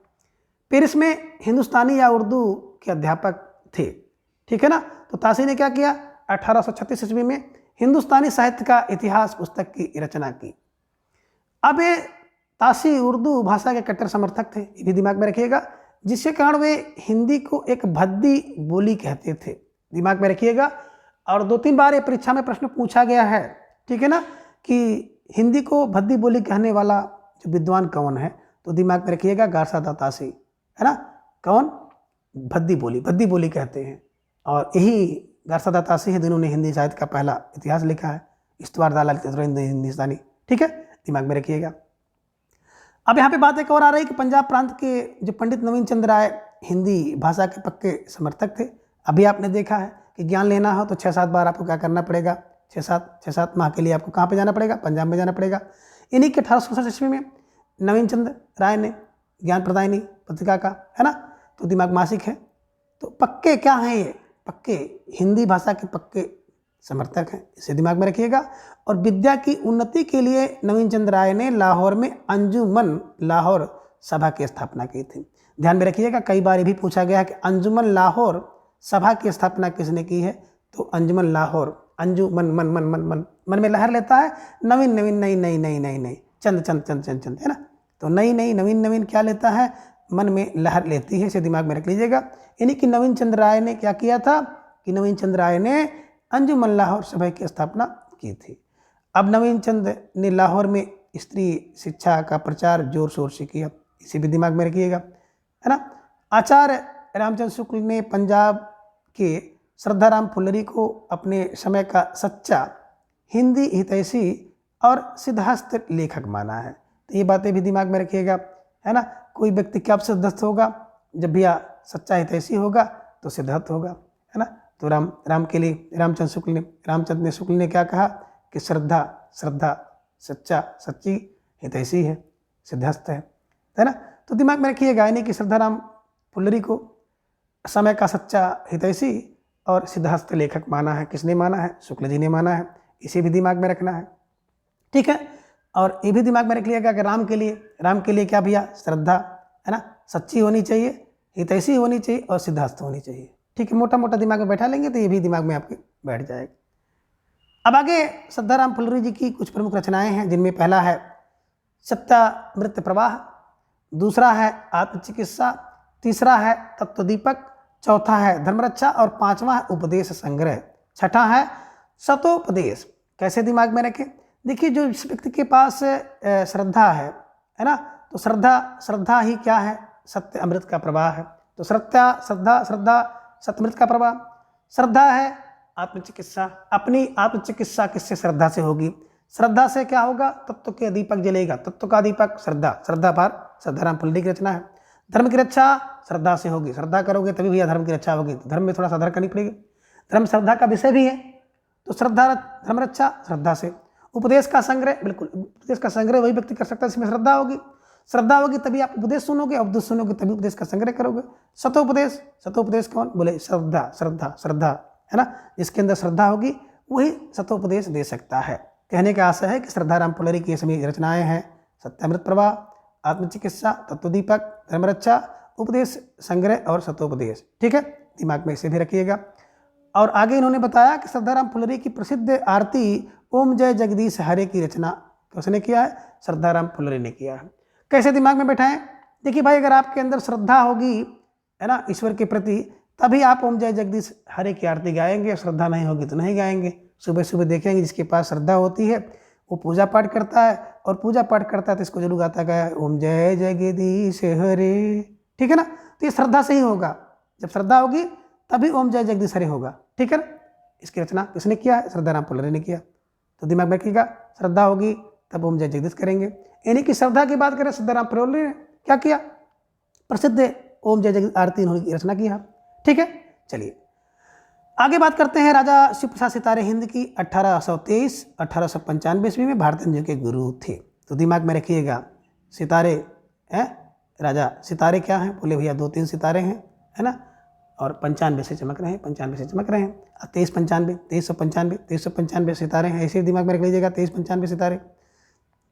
पेरिस में हिंदुस्तानी या उर्दू के अध्यापक थे, ठीक है ना। तो तासी ने क्या किया, 1836 ईस्वी में हिंदुस्तानी साहित्य का इतिहास पुस्तक की रचना की। अब ये तासी उर्दू भाषा के कट्टर समर्थक थे, ये भी दिमाग में रखिएगा, जिसके कारण वे हिंदी को एक भद्दी बोली कहते थे, दिमाग में रखिएगा। और 2-3 बार ये परीक्षा में प्रश्न पूछा गया है, ठीक है ना, कि हिंदी को भद्दी बोली कहने वाला जो विद्वान कौन है, तो दिमाग में रखिएगा गारसा दा तासी, है ना, कौन, भद्दी बोली कहते हैं। और यही गारसा दा तासी है जिन्होंने हिंदी साहित्य का पहला इतिहास लिखा है, इस्तवार दालाल हिंदुस्तानी, ठीक है, दिमाग में रखिएगा। अब यहाँ पे बात एक और आ रही है कि पंजाब प्रांत के जो पंडित नवीन चंद्र राय हिंदी भाषा के पक्के समर्थक थे। अभी आपने देखा है कि ज्ञान लेना हो तो 6-7 बार आपको क्या करना पड़ेगा, 6-7 माह के लिए आपको कहाँ पे जाना पड़ेगा, पंजाब में जाना पड़ेगा। इन्हीं के 1867 ईस्वी में नवीन चंद्र राय ने ज्ञान प्रदायिनी पत्रिका का, है ना, तो दिमाग मासिक है, तो पक्के क्या हैं ये, पक्के हिंदी भाषा के पक्के समर्थक हैं, इसे दिमाग में रखिएगा। और विद्या की उन्नति के लिए नवीन चंद्र राय ने लाहौर में अंजुमन लाहौर सभा की स्थापना की थी। ध्यान में रखिएगा, कई बार ये भी पूछा गया है कि अंजुमन लाहौर सभा की स्थापना किसने की है, तो अंजुमन लाहौर, अंजुमन मन मन मन मन मन में लहर लेता है, नवीन नवीन नई नई नई नई नई चंद चंद चंद चंद चंद, है ना, तो नई नई नवीन नवीन क्या लेता है, मन में लहर लेती है, इसे दिमाग में रख लीजिएगा। यानी कि नवीन चंद्र राय ने क्या किया था कि नवीन चंद्र राय ने अंजुमन लाहौर सभा की स्थापना की थी। अब नवीन चंद्र ने लाहौर में स्त्री शिक्षा का प्रचार जोर शोर से किया, इसे भी दिमाग में रखिएगा, है ना। आचार्य रामचंद्र शुक्ल ने पंजाब के श्रद्धाराम फुलरी को अपने समय का सच्चा हिंदी हितैषी और सिद्धहस्त लेखक माना है। तो ये बातें भी दिमाग में रखिएगा, है ना। कोई व्यक्ति कब सिद्धहस्त होगा, जब भैया सच्चा हितैषी होगा तो सिद्धहस्त होगा, है ना। तो राम के लिए रामचंद्र शुक्ल ने क्या कहा कि श्रद्धा सच्चा सच्ची हितैषी है, सिद्धहस्त है ना। तो दिमाग में रखिएगा, यानी कि श्रद्धाराम फुल्लरी को समय का सच्चा हितैषी और सिद्धहस्त लेखक माना है। किसने माना है? शुक्ल जी ने माना है। इसे भी दिमाग में रखना है, ठीक है। और ये भी दिमाग में रख लिएगा कि राम के लिए क्या भैया? श्रद्धा, है ना, सच्ची होनी चाहिए, हितैषी होनी चाहिए और सिद्धहस्त होनी चाहिए, ठीक है। मोटा मोटा दिमाग में बैठा लेंगे तो ये भी दिमाग में आपके बैठ जाएगा। अब आगे श्रद्धाराम फुल्लरी जी की कुछ प्रमुख रचनाएं हैं, जिनमें पहला है सत्यामृत प्रवाह, दूसरा है आत्मचिकित्सा, तीसरा है तत्वदीपक, चौथा है धर्मरक्षा और पांचवा है उपदेश संग्रह, छठा है सतोपदेश। कैसे दिमाग में रखें? देखिए, जो इस व्यक्ति के पास श्रद्धा है ना, तो श्रद्धा ही क्या है? सत्य अमृत का प्रवाह है। तो श्रद्धा सत्यामृत का प्रवाह। श्रद्धा है आत्मचिकित्सा, अपनी आत्मचिकित्सा किससे? श्रद्धा से होगी। श्रद्धा से क्या होगा? तत्व के दीपक जलेगा, तत्व का दीपक श्रद्धा पर श्रद्धाराम फुल्लरी की रचना है। धर्म की रक्षा श्रद्धा से होगी, श्रद्धा करोगे तभी भैया धर्म की रक्षा होगी। तो धर्म में थोड़ा सा करनी पड़ेगी, धर्म श्रद्धा का विषय भी है, तो श्रद्धा धर्म रक्षा श्रद्धा से। उपदेश का संग्रह, बिल्कुल उपदेश का संग्रह वही व्यक्ति कर सकता है जिसमें श्रद्धा होगी तभी आप उपदेश सुनोगे, उपदेश सुनोगे तभी उपदेश का संग्रह करोगे। सतोपदेश कौन? बोले श्रद्धा, है ना, जिसके अंदर श्रद्धा होगी वही सतोपदेश दे सकता है। कहने का आशय है कि श्रद्धाराम फुल्लरी की ये सभी रचनाएं हैं, सत्यामृत प्रवाह, आत्मचिकित्सा, तत्वदीपक, धर्मरक्षा, उपदेश संग्रह और सतोपदेश, ठीक है। दिमाग में इसे भी रखिएगा। और आगे इन्होंने बताया कि श्रद्धाराम फुल्लरी की प्रसिद्ध आरती ओम जय जगदीश हरे की रचना किसने किया है? श्रद्धाराम फुल्लरी ने किया है। कैसे दिमाग में बैठाएं? देखिए भाई, अगर आपके अंदर श्रद्धा होगी, है ना, ईश्वर के प्रति, तभी आप ओम जय जगदीश हरे की आरती गाएंगे। श्रद्धा नहीं होगी तो नहीं गाएंगे। सुबह सुबह देखेंगे जिसके पास श्रद्धा होती है वो पूजा पाठ करता है, और पूजा पाठ करता है तो इसको जरूर गाता है ओम जय जगदीश हरे, ठीक है ना। तो ये श्रद्धा से ही होगा, जब श्रद्धा होगी तभी ओम जय जगदीश हरे होगा, ठीक है ना। इसकी रचना किसने किया है? श्रद्धाराम फुल्लरी ने किया। तो दिमाग में रखिएगा, श्रद्धा होगी तब ओम जय जगदीश करेंगे। यानी कि श्रद्धा की बात करें, श्रद्धाराम फुल्लरी ने क्या किया? प्रसिद्ध ओम जय जगदीश आरती इन्होंने रचना किया, ठीक है। चलिए आगे बात करते हैं राजा शिव प्रसाद सितारे हिंद की। 1823-1895 ईस्वी में भारतेंदु जी के गुरु थे। तो दिमाग में रखिएगा, सितारे हैं, राजा सितारे क्या हैं? बोले भैया 2-3 सितारे हैं, है ना, और 95 से चमक रहे हैं, 2395 सितारे हैं। ऐसे दिमाग में रख लीजिएगा, 2395 सितारे,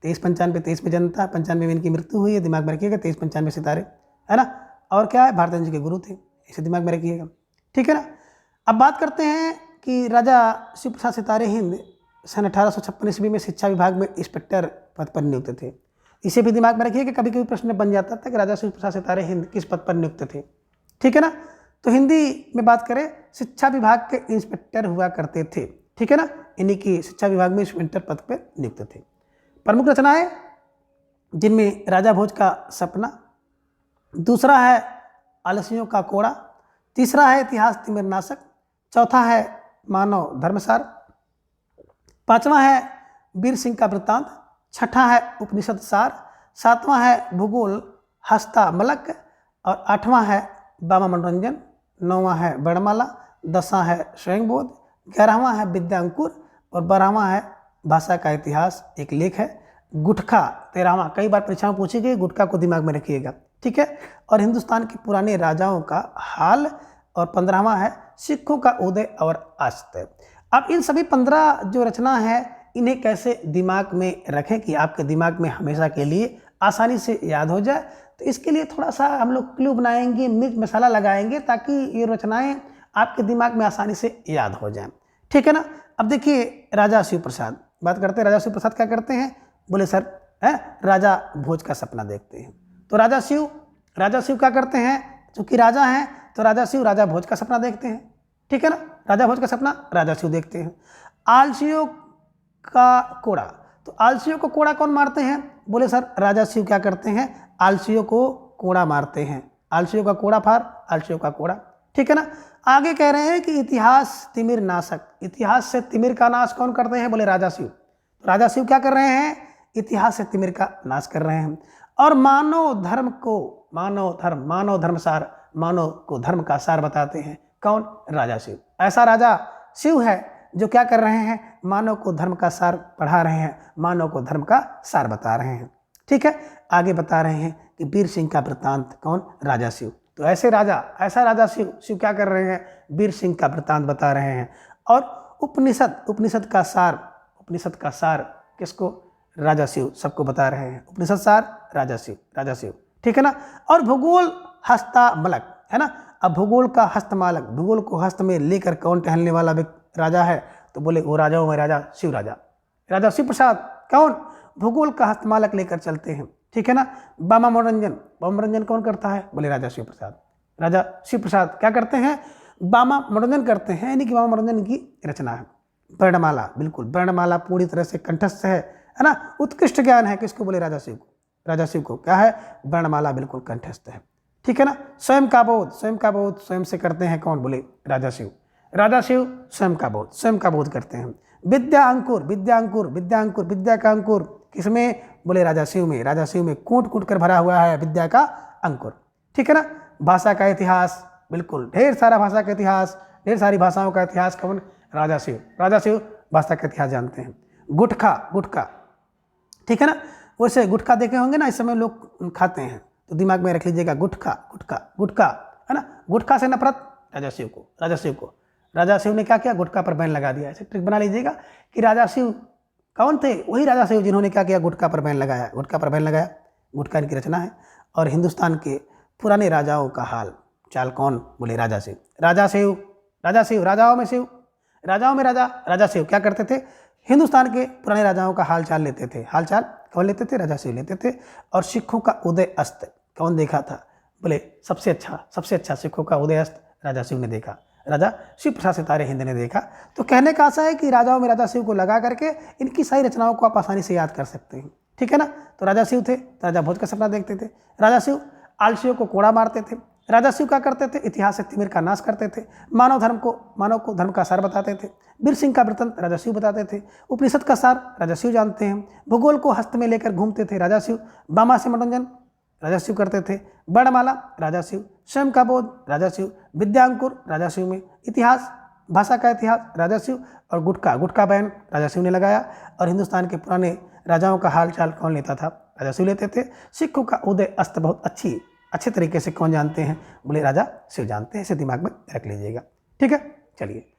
23 में जनता, 95 में इनकी मृत्यु हुई है। दिमाग में रखिएगा 23-95 सितारे, है ना। और क्या है? भारतेंदु जी के गुरु थे, इसे दिमाग में रखिएगा, ठीक है ना। अब बात करते हैं कि राजा शिव प्रसाद सितारे हिंद सन 1856 ईस्वी में शिक्षा विभाग में इंस्पेक्टर पद पर नियुक्त थे। इसे भी दिमाग में रखिए कि कभी कभी प्रश्न बन जाता था कि राजा शिव प्रसाद सितारे हिंद किस पद पर नियुक्त थे, ठीक है ना। तो हिंदी में बात करें, शिक्षा विभाग के इंस्पेक्टर हुआ करते थे, ठीक है ना। इन्हीं की शिक्षा विभाग में इंस्पेक्टर पद पर नियुक्त थे। प्रमुख रचनाएं जिनमें राजा भोज का सपना, दूसरा है आलसियों का कोड़ा, तीसरा है इतिहास तिमिरनाशक, चौथा है मानव धर्मसार, पांचवा है वीर सिंह का वृत्तांत, छठा है उपनिषद सार, सातवां है भूगोल हस्तामलक और आठवां है बाबा मनोरंजन, नौवां है वर्णमाला, 10वां है स्वयंबोध, 11वां है विद्यांकुर और 12वां है भाषा का इतिहास, एक लेख है गुटखा, 13वां, कई बार परीक्षा में पूछी गई, गुटखा को दिमाग में रखिएगा, ठीक है। और हिंदुस्तान के पुराने राजाओं का हाल, और 15वां है सिखों का उदय और अस्त। अब इन सभी 15 जो रचना है, इन्हें कैसे दिमाग में रखें कि आपके दिमाग में हमेशा के लिए आसानी से याद हो जाए। तो इसके लिए थोड़ा सा हम लोग क्लू बनाएंगे, मिर्च मसाला लगाएंगे, ताकि ये रचनाएं आपके दिमाग में आसानी से याद हो जाएं, ठीक है ना। अब देखिए, राजा शिव प्रसाद, बात करते हैं राजा शिव प्रसाद क्या करते हैं। बोले सर राजा भोज का सपना देखते हैं। तो राजा शिव क्या करते हैं, चूंकि राजा हैं तो राजा शिव राजा भोज का सपना देखते हैं, ठीक है ना। राजा भोज का सपना राजा शिव देखते हैं। आलसियों का कोड़ा, तो आलसियों को कोड़ा कौन मारते हैं? बोले सर राजा शिव क्या करते हैं, आलसियों को कोड़ा मारते हैं। आलसियों का कोड़ा फार, आलसियों का कोड़ा, ठीक है ना। आगे कह रहे हैं कि इतिहास तिमिर नाशक, इतिहास से तिमिर का नाश कौन करते हैं? बोले राजा शिव। राजा शिव क्या कर रहे हैं? इतिहास से तिमिर का नाश कर रहे हैं और मानव धर्म सार, मानव को धर्म का सार बताते हैं। कौन? राजा शिव। ऐसा राजा शिव है जो क्या कर रहे हैं? मानव को धर्म का सार पढ़ा रहे हैं, मानव को धर्म का सार बता रहे हैं। ठीक है, आगे बता रहे हैं कि वीर सिंह का वृत्तांत। कौन? राजा शिव। तो ऐसा राजा शिव क्या कर रहे हैं? वीर सिंह का वृत्तांत बता रहे हैं। और उपनिषद का सार किसको? राजा शिव सबको बता रहे हैं। उपनिषद सार राजा शिव। ठीक है ना। और भूगोल हस्तमालक है ना। अब भूगोल का हस्तमालक, भूगोल को हस्त में लेकर कौन टहलने वाला राजा है? तो बोले वो राजाओं में राजा शिव प्रसाद। कौन? भूगोल का हस्तमालक लेकर चलते हैं। ठीक है ना। बामा मनोरंजन कौन करता है? बोले राजा शिव प्रसाद क्या करते हैं? बामा मनोरंजन करते हैं, यानी कि बामा मनोरंजन की रचना है। वर्णमाला, बिल्कुल वर्णमाला पूरी तरह से कंठस्थ है ना। उत्कृष्ट ज्ञान है, किसको? बोले राजा शिव को। क्या है? वर्णमाला बिल्कुल कंठस्थ है। ठीक है ना। स्वयं का बोध स्वयं से करते हैं। कौन? बोले राजा शिव स्वयं का बोध करते हैं। विद्या का अंकुर किसमें? बोले राजा शिव में कूट कर भरा हुआ है विद्या का अंकुर। ठीक है ना। भाषा का इतिहास, बिल्कुल ढेर सारा भाषा का इतिहास, ढेर सारी भाषाओं का इतिहास। कौन? राजा शिव भाषा का इतिहास जानते हैं। गुटखा, ठीक है ना। वैसे गुटखा देखे होंगे ना, इस समय लोग खाते हैं, तो दिमाग में रख लीजिएगा गुटखा है ना। गुटखा से नफरत राजा शिव ने क्या किया? गुटखा पर बैन लगा दिया। ऐसे ट्रिक बना लीजिएगा कि राजा शिव कौन थे? वही राजा शिव जिन्होंने क्या किया? गुटखा पर बैन लगाया। गुटखा इनकी रचना है। और हिंदुस्तान के पुराने राजाओं का हाल चाल कौन? बोले राजा शिव। राजाओं में राजा शिव क्या करते थे? हिंदुस्तान के पुराने राजाओं का हाल चाल लेते थे। कौन लेते थे? राजा शिव लेते थे। और सिखों का उदय अस्त कौन देखा था? बोले सबसे अच्छा सिखों का उदय अस्त राजा शिव ने देखा। राजा शिव प्रसाद सितारे हिंद ने देखा। तो कहने का आशा है कि राजाओं में राजा शिव को लगा करके इनकी सारी रचनाओं को आप आसानी से याद कर सकते हैं। ठीक है ना। तो राजा शिव थे, राजा भोज का सपना देखते थे। राजा शिव आलसियों को कोड़ा मारते थे। राजा शिव क्या करते थे? इतिहास से तिमिर का नाश करते थे। मानव को धर्म का सार बताते थे। वीर सिंह का वृत्तांत राजा शिव बताते थे। उपनिषद का सार राजा शिव जानते हैं। भूगोल को हस्त में लेकर घूमते थे राजा शिव। बामा से मनोरंजन राजा शिव करते थे। वर्णमाला राजा शिव। स्वयं का बोध राजा शिव। विद्यांकुर राजा शिव में। इतिहास, भाषा का इतिहास राजा शिव। और गुटखा बैन राजा शिव ने लगाया। और हिंदुस्तान के पुराने राजाओं का हाल चाल कौन लेता था? राजा शिव लेते थे। सिखों का उदय अस्त बहुत अच्छे तरीके से कौन जानते हैं? बोले राजा शिव जानते हैं। इसे दिमाग में रख लीजिएगा। ठीक है, चलिए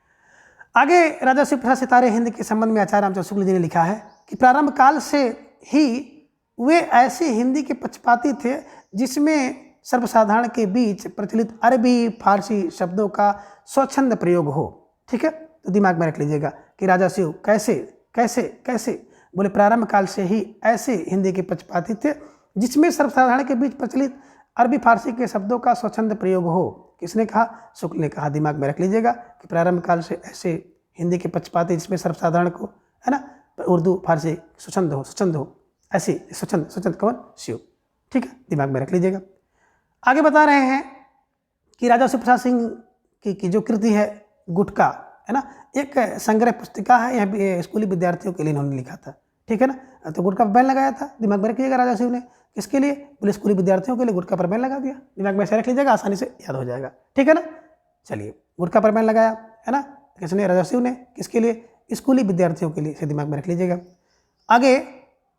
आगे। राजा शिव प्रसाद सितारे हिंद के संबंध में आचार्य रामचंद्र शुक्ल जी ने लिखा है कि प्रारंभ काल से ही वे ऐसे हिंदी के पक्षपाती थे जिसमें सर्वसाधारण के बीच प्रचलित अरबी फारसी शब्दों का स्वच्छंद प्रयोग हो। ठीक है, तो दिमाग में रख लीजिएगा कि राजा शिव कैसे बोले प्रारंभ काल से ही ऐसे हिंदी के पक्षपाती थे जिसमें सर्वसाधारण के बीच प्रचलित अरबी फारसी के शब्दों का स्वच्छंद प्रयोग हो। किसने कहा? शुक्ल ने कहा। दिमाग में रख लीजिएगा कि प्रारंभ काल से ऐसे हिंदी के पक्षपाती जिसमें सर्वसाधारण को है ना उर्दू फारसी स्वच्छंद हो ऐसे स्वच्छंद कौन? शिव। ठीक है, दिमाग में रख लीजिएगा। आगे बता रहे हैं कि राजा शिव प्रसाद सिंह की जो कृति है गुटखा है ना, एक संग्रह पुस्तिका है। यह स्कूली विद्यार्थियों के लिए इन्होंने लिखा था। ठीक है ना। तो गुटखा पर बैन लगाया था। दिमाग में रख लीजिएगा राजा शिव ने। किसके लिए? बोले स्कूली विद्यार्थियों के लिए गुटखा पर बैन लगा दिया। दिमाग में ऐसे रख लीजिएगा, आसानी से याद हो जाएगा। ठीक है ना। चलिए, गुटखा पर बैन लगाया है ना, किसने? राजा शिव ने। किसके लिए? स्कूली विद्यार्थियों के लिए। इसे दिमाग में रख लीजिएगा। आगे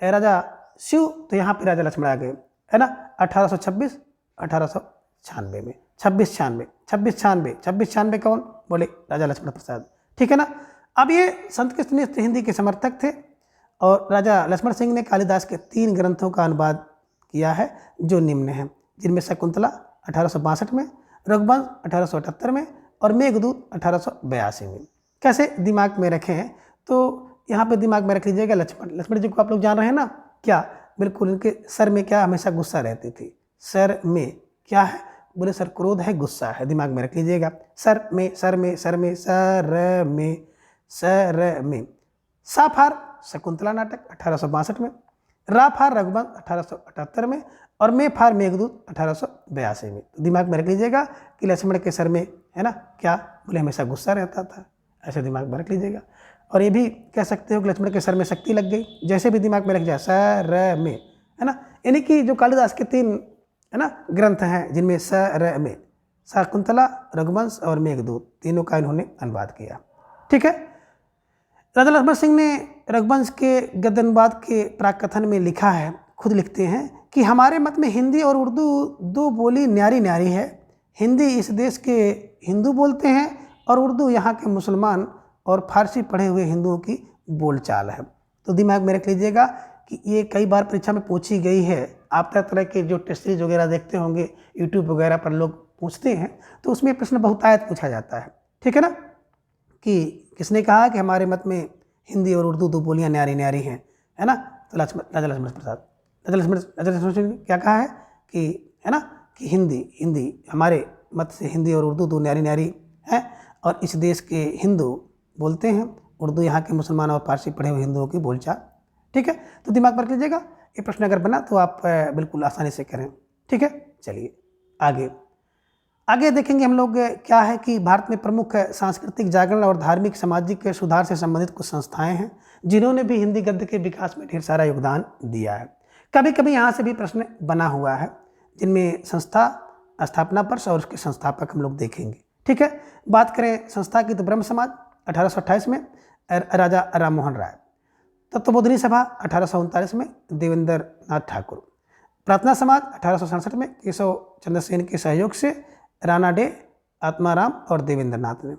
राजा शिव, तो यहाँ पे राजा लक्ष्मण आ गए है ना। 1896 में 2696 कौन? बोले राजा लक्ष्मण प्रसाद। ठीक है ना। अब ये संत कृष्ण हिंदी के समर्थक थे और राजा लक्ष्मण सिंह ने कालिदास के 3 ग्रंथों का अनुवाद किया है जो निम्न हैं, जिनमें शकुंतला 1862 में, रघुवंश 1878 में और मेघदूत 1882 में। कैसे दिमाग में रखें? तो यहाँ पे दिमाग में रख लीजिएगा लक्ष्मण जी को आप लोग जान रहे हैं ना क्या? बिल्कुल, इनके सर में क्या हमेशा गुस्सा रहती थी। सर में क्या है? बोले सर क्रोध है, गुस्सा है। दिमाग में रख लीजिएगा। सर में साफार शकुंतला नाटक 1862 में, राफार रघुवंश 1878 में और मेफार मेघदूत 1882 में। तो दिमाग में रख लीजिएगा कि लक्ष्मण के सर में है ना क्या? बोले हमेशा गुस्सा रहता था। ऐसे दिमाग में रख लीजिएगा। और ये भी कह सकते हो कि लक्ष्मण के सर में शक्ति लग गई, जैसे भी दिमाग में रख जाए, स र में, है ना। यानी कि जो कालिदास के 3 है ना ग्रंथ हैं जिनमें स र में, शाकुंतला, रघुवंश और मेघदूत, तीनों का इन्होंने अनुवाद किया। ठीक है। राजा लक्ष्मण सिंह ने रघुवंश के गद्य अनुवाद के प्राक कथन में लिखा है, खुद लिखते हैं कि हमारे मत में हिंदी और उर्दू 2 बोली न्यारी न्यारी है। हिंदी इस देश के हिंदू बोलते हैं और उर्दू यहाँ के मुसलमान और फारसी पढ़े हुए हिंदुओं की बोलचाल है। तो दिमाग में रख लीजिएगा कि ये कई बार परीक्षा में पूछी गई है। आप तरह तरह के जो टेस्ट सीरीज वगैरह देखते होंगे, यूट्यूब वगैरह पर लोग पूछते हैं, तो उसमें प्रश्न बहुतायत पूछा जाता है। ठीक है ना, कि किसने कहा कि हमारे मत में हिंदी और उर्दू 2 बोलियाँ न्यारी न्यारी हैं, है ना। तो राजा लक्ष्मण सिंह ने क्या कहा है कि, है ना, कि हिंदी हमारे मत से हिंदी और उर्दू 2 न्यारी न्यारी हैं और इस देश के हिंदू बोलते हैं, उर्दू यहाँ के मुसलमान और फारसी पढ़े हुए हिंदुओं की बोलचाल। ठीक है, तो दिमाग में रख लीजिएगा। ये प्रश्न अगर बना तो आप बिल्कुल आसानी से करें। ठीक है, चलिए आगे देखेंगे हम लोग क्या है कि भारत में प्रमुख सांस्कृतिक जागरण और धार्मिक सामाजिक सुधार से संबंधित कुछ संस्थाएं हैं जिन्होंने भी हिंदी गद्य के विकास में ढेर सारा योगदान दिया है। कभी कभी यहाँ से भी प्रश्न बना हुआ है, जिनमें संस्था, स्थापना वर्ष और उसके संस्थापक हम लोग देखेंगे। ठीक है, बात करें संस्था की तो ब्रह्म समाज 1828 में राजा राम मोहन राय, तत्वबोधिनी सभा 1839 में देवेंद्र नाथ ठाकुर, प्रार्थना समाज 1867 में केशव चंद्र सेन के सहयोग से राणा डे, आत्माराम और देवेंद्र नाथ ने।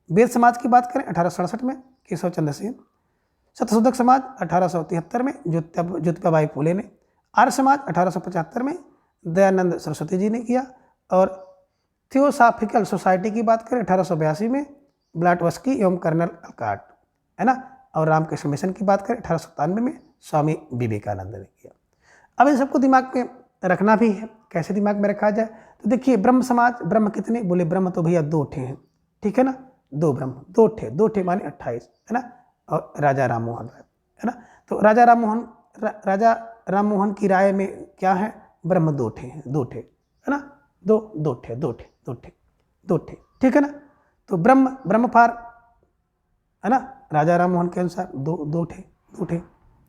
वेद समाज की बात करें 1867 में केशव चंद्र सेन, सत्यशोधक समाज 1873 में ज्योतिबा फूले ने, आर्य समाज 1875 में दयानंद सरस्वती जी ने किया और थियोसॉफिकल सोसाइटी की बात करें 1882 में ब्लाटवस्की एवं कर्नल अलकाट, है ना। और रामकृष्ण मिशन की बात करें 1897 में स्वामी विवेकानंद ने किया। अब इन सबको दिमाग में रखना भी है। कैसे दिमाग में रखा जाए, तो देखिए ब्रह्म समाज, ब्रह्म कितने बोले, ब्रह्म तो भैया 2 ठे हैं। ठीक है ना, 2 ब्रह्म, 2 ठे माने 28, है ना। और राजा राम मोहन राय, है ना। तो राजा राम मोहन की राय में क्या है, ब्रह्म 2 ठे हैं, 2 ठे, है ना, 2 ठे। ठीक है ना। तो ब्रह्म फार, है ना, राजा राम मोहन के अनुसार 2 ठे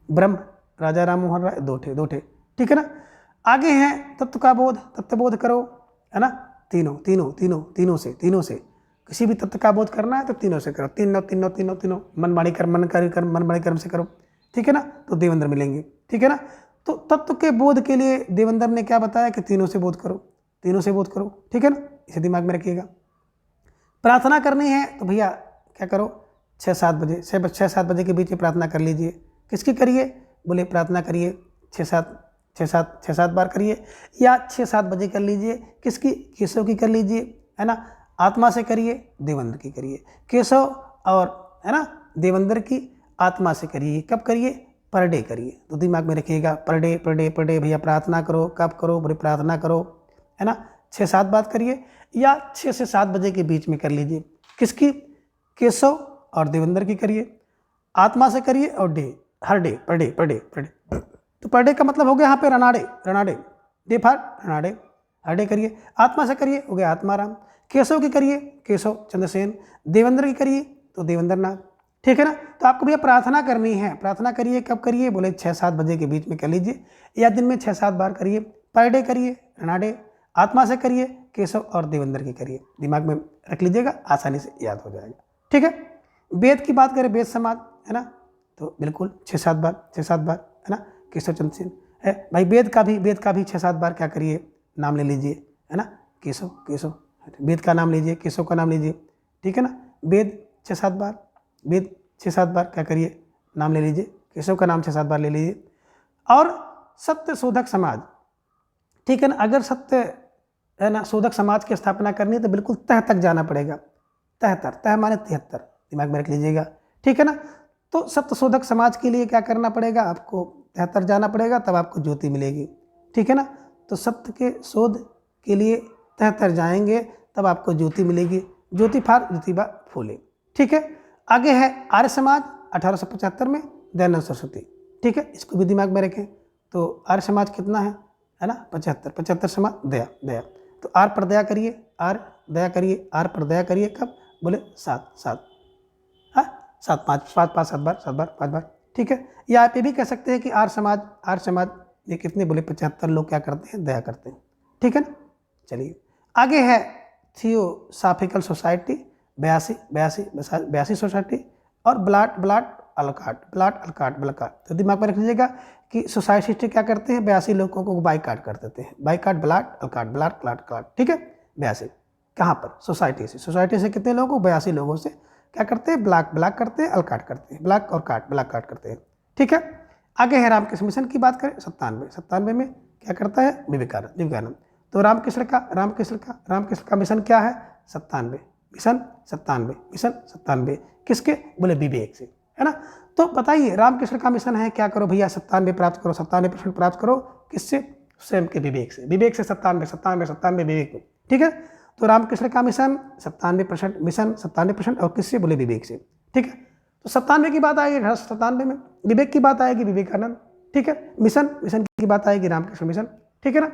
ब्रह्म, राजा राम मोहन राय 2 ठे। ठीक है ना। आगे हैं तत्व का बोध, तत्वबोध करो, है ना। तीनों से किसी भी तत्व का बोध करना है तो तीनों से करो, तीनों मन बाणी कर्म से करो। ठीक है ना, तो देवेंद्र मिलेंगे। ठीक है ना। तो तत्व के बोध के लिए देवेंद्र ने क्या बताया कि तीनों से बोध करो। ठीक है ना, इसे दिमाग में रखिएगा। प्रार्थना करनी है तो भैया क्या करो, 6-7 बजे के बीच में प्रार्थना कर लीजिए। किसकी करिए, बोले प्रार्थना करिए 6-7 बार करिए, या 6-7 बजे कर लीजिए। किसकी, केशव की कर लीजिए, है ना। आत्मा से करिए, देवेंद्र की करिए। केशव और, है ना, देवेंद्र की आत्मा से करिए। कब करिए, पर डे करिए। तो दिमाग में रखिएगा, पर डे भैया प्रार्थना करो। कब करो, बोले प्रार्थना करो, है ना, 6-7 बार करिए, या 6 से 7 बजे के बीच में कर लीजिए। किसकी, केशव और देवेंद्र की करिए। आत्मा से करिए और हर डे, पर डे। तो पर डे का मतलब हो गया यहाँ पे रनाडे, डे फार रनाडे, हर डे करिए। आत्मा से करिए, हो गया आत्माराम। केशव की करिए, केशव चंद्रसेन। देवेंद्र की करिए तो देवेंद्र नाथ। ठीक है ना। तो आपको भैया प्रार्थना करनी है, प्रार्थना करिए। कब करिए, बोले 6-7 बजे के बीच में कर लीजिए, या दिन में 6-7 बार करिए। पर डे करिए रनाडे, आत्मा से करिए, केशव और देवेंद्र की करिए। दिमाग में रख लीजिएगा, आसानी से याद हो जाएगा। ठीक है। वेद की बात करें, वेद समाज, है ना, तो बिल्कुल 6-7 बार, है ना, केशव चंद्र सेन है भाई। वेद का भी 6-7 बार क्या करिए, नाम ले लीजिए, है ना। केशव वेद का नाम लीजिए, केशव का नाम लीजिए। ठीक है ना। वेद 6-7 बार क्या करिए, नाम ले लीजिए। केशव का नाम 6-7 बार ले लीजिए। और सत्य शोधक समाज, ठीक है ना। अगर सत्य, है ना, शोधक समाज की स्थापना करनी है तो बिल्कुल तह तक जाना पड़ेगा। तह माने 73, दिमाग में रख लीजिएगा। ठीक है ना। तो सत्य शोधक समाज के लिए क्या करना पड़ेगा, आपको 73 जाना पड़ेगा, तब आपको ज्योति मिलेगी। ठीक है ना। तो सत्य के शोध के लिए 73 जाएंगे, तब आपको ज्योति मिलेगी। ज्योति फार ज्योतिबा फूले। ठीक है। आगे है आर्य समाज 1875 में दयानंद सरस्वती। ठीक है, इसको भी दिमाग में रखें। तो आर्य समाज कितना है ना, 75 समाज दया। तो आर पर दया करिए, आर पर दया करिए। कब, बोले 7। हाँ, 7 5 5 5 7 बार 7 बार 5 बार, ठीक है। या आप ये भी कह सकते हैं कि आर्य समाज ये कितने बोले 75 लोग क्या करते हैं, दया करते हैं, ठीक है ना। चलिए आगे है थियोसॉफिकल सोसाइटी 82 सोसाइटी, और ब्लाट अलकाट। तो दिमाग में रख लीजिएगा कि सोसाइटी क्या करते हैं, 82 लोगों को बाइकाट कर देते हैं, बाइकाट ब्लाट अलकाट, ठीक है। 82 कहाँ पर, सोसाइटी से कितने लोगों को, 82 लोगों से क्या करते हैं, ब्लैक करते हैं, अलकाट करते हैं, ब्लैक काट करते हैं, ठीक है। आगे है रामकृष्ण मिशन की बात करें 97 में क्या करता है, विवेकानंद। तो रामकृष्ण का मिशन क्या है, 97 मिशन, किसके, बोले विवेक से, है ना। तो बताइए रामकृष्ण का मिशन है क्या करो भैया, 97 प्राप्त करो, 97% प्राप्त करो, किससे, स्वयं के विवेक से 97 विवेक में, ठीक है। तो रामकृष्ण का मिशन 97% और किससे, बोले विवेक से, ठीक है। तो 97 की बात आएगी 97 में, विवेक की बात आएगी विवेकानंद, ठीक है। मिशन की बात आएगी रामकृष्ण मिशन, ठीक है ना।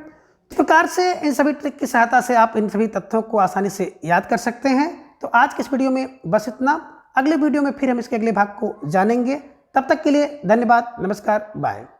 इस प्रकार से इन सभी ट्रिक की सहायता से आप इन सभी तथ्यों को आसानी से याद कर सकते हैं। तो आज के इस वीडियो में बस इतना, अगले वीडियो में फिर हम इसके अगले भाग को जानेंगे। तब तक के लिए धन्यवाद, नमस्कार, बाय।